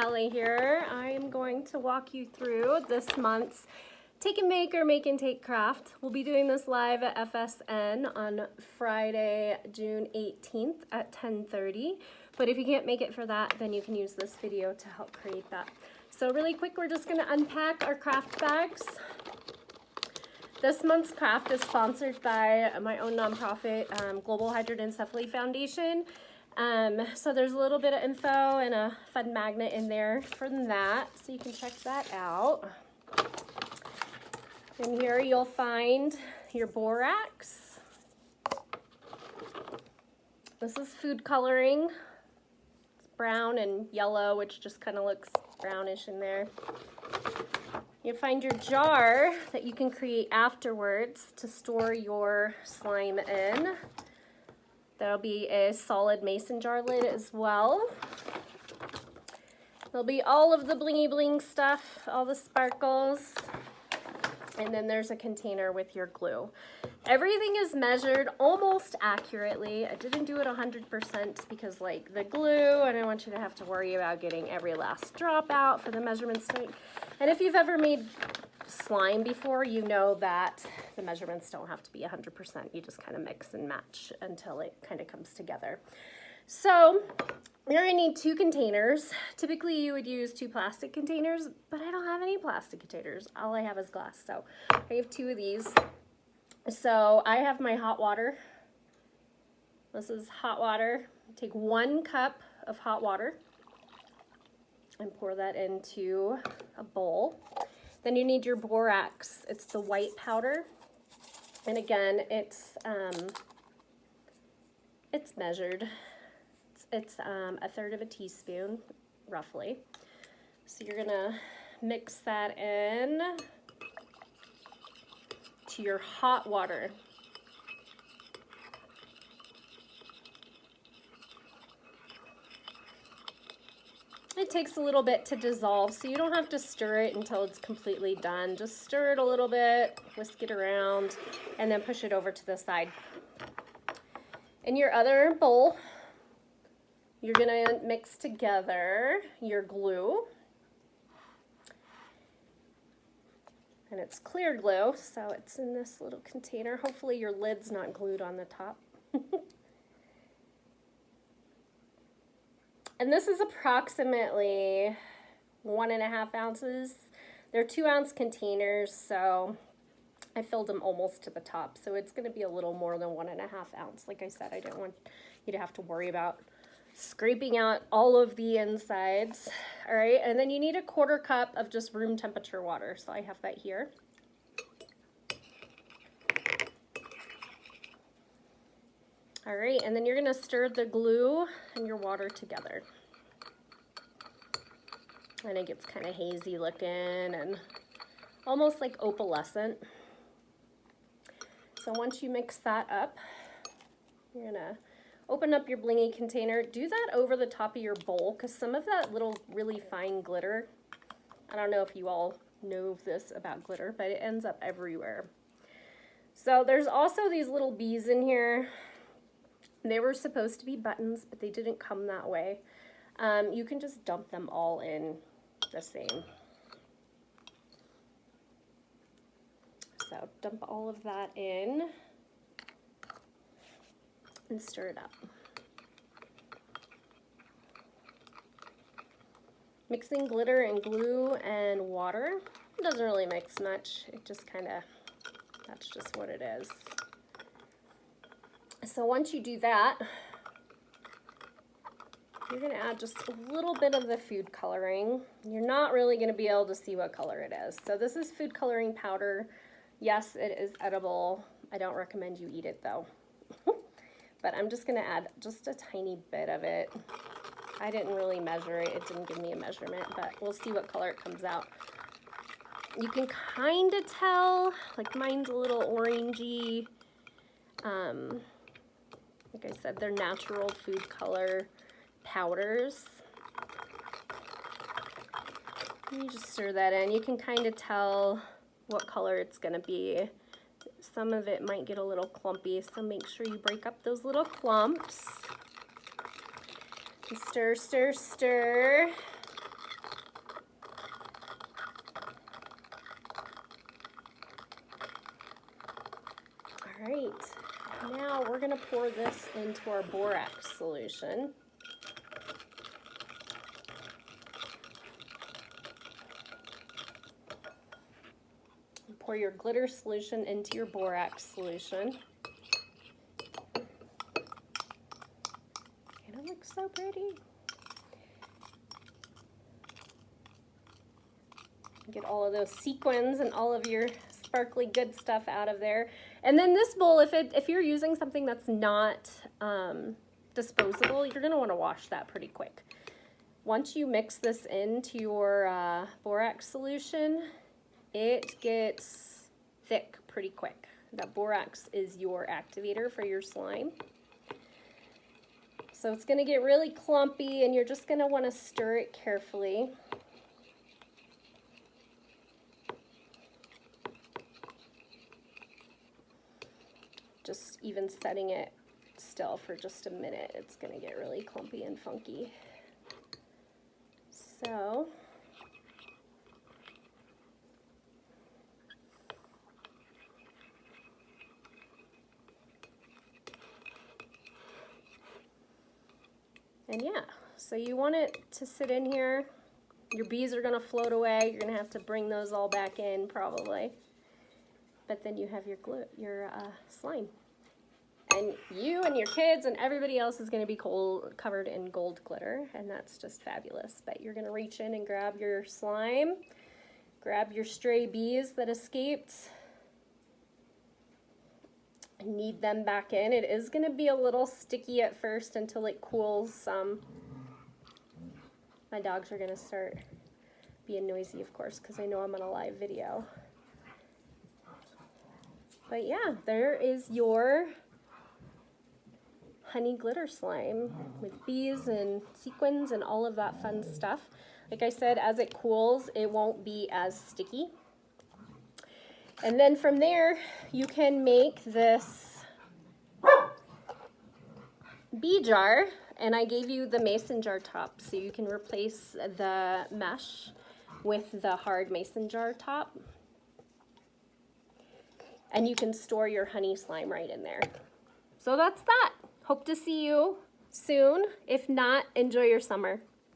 Hallie here. I'm going to walk you through this month's Take and Make or Make and Take craft. We'll be doing this live at FSN on Friday, June 18th at 10:30. But if you can't make it for that, then you can use this video to help create that. So really quick, we're just going to unpack our craft bags. This month's craft is sponsored by my own nonprofit, Global Hydroencephaly Foundation. So there's a little bit of info and a fun magnet in there for that, so you can check that out. And here you'll find your borax. This is food coloring. It's brown and yellow, which just kind of looks brownish in there. You'll find your jar that you can create afterwards to store your slime in. There'll be a solid mason jar lid as well. There'll be all of the blingy bling stuff, all the sparkles. And then there's a container with your glue. Everything is measured almost accurately. I didn't do it 100% because like the glue, I don't want you to have to worry about getting every last drop out for the measurements. And if you've ever made slime before, you know that the measurements don't have to be 100%. You just kind of mix and match until it kind of comes together. So you're gonna need 2 containers. Typically you would use 2 plastic containers, but I don't have any plastic containers. All I have is glass, so I have 2 of these. So I have my hot water. This is hot water. Take 1 cup of hot water and pour that into a bowl. Then you need your borax. It's the white powder. And again, it's measured. It's 1/3 of a teaspoon, roughly. So you're gonna mix that in to your hot water. It takes a little bit to dissolve, so you don't have to stir it until it's completely done. Just stir it a little bit, whisk it around, and then push it over to the side. In your other bowl, you're gonna mix together your glue. And it's clear glue, so it's in this little container. Hopefully your lid's not glued on the top. And this is approximately 1.5 ounces. They're 2-ounce containers, so I filled them almost to the top. So it's gonna be a little more than 1.5 ounce. Like I said, I didn't want you to have to worry about scraping out all of the insides. All right, and then you need a 1/4 cup of just room temperature water. So I have that here. All right, and then you're gonna stir the glue and your water together. And it gets kind of hazy looking and almost like opalescent. So once you mix that up, you're gonna open up your blingy container. Do that over the top of your bowl because some of that little really fine glitter, I don't know if you all know this about glitter, but it ends up everywhere. So there's also these little bees in here. They were supposed to be buttons, but they didn't come that way. You can just dump them all in the same. So dump all of that in and stir it up. Mixing glitter and glue and water doesn't really mix much. It just kind of, that's just what it is. So once you do that, you're gonna add just a little bit of the food coloring. You're not really gonna be able to see what color it is. So this is food coloring powder. Yes, it is edible. I don't recommend you eat it though. But I'm just gonna add just a tiny bit of it. I didn't really measure it. It didn't give me a measurement, but we'll see what color it comes out. You can kind of tell, like mine's a little orangey. Like I said, they're natural food color powders. You just stir that in. You can kind of tell what color it's gonna be. Some of it might get a little clumpy, so make sure you break up those little clumps. And stir, stir, stir. Now we're going to pour this into our borax solution. Pour your glitter solution into your borax solution. And it looks so pretty. Get all of those sequins and all of your sparkly good stuff out of there. And then this bowl, if you're using something that's not disposable, you're going to want to wash that pretty quick. Once you mix this into your borax solution, it gets thick pretty quick. That borax is your activator for your slime. So it's going to get really clumpy, and you're just going to want to stir it carefully. Just even setting it still for just a minute, it's going to get really clumpy and funky. So and yeah, so you want it to sit in here. Your bees are going to float away. You're going to have to bring those all back in probably. But then you have your glue, your slime. And you and your kids and everybody else is going to be covered in gold glitter, and that's just fabulous. But you're going to reach in and grab your slime, grab your stray bees that escaped, and knead them back in. It is going to be a little sticky at first until it cools some. My dogs are going to start being noisy, of course, because I know I'm on a live video. But yeah, there is your honey glitter slime with bees and sequins and all of that fun stuff. Like I said, as it cools, it won't be as sticky. And then from there, you can make this bee jar, and I gave you the mason jar top, so you can replace the mesh with the hard mason jar top. And you can store your honey slime right in there. So that's that. Hope to see you soon. If not, enjoy your summer.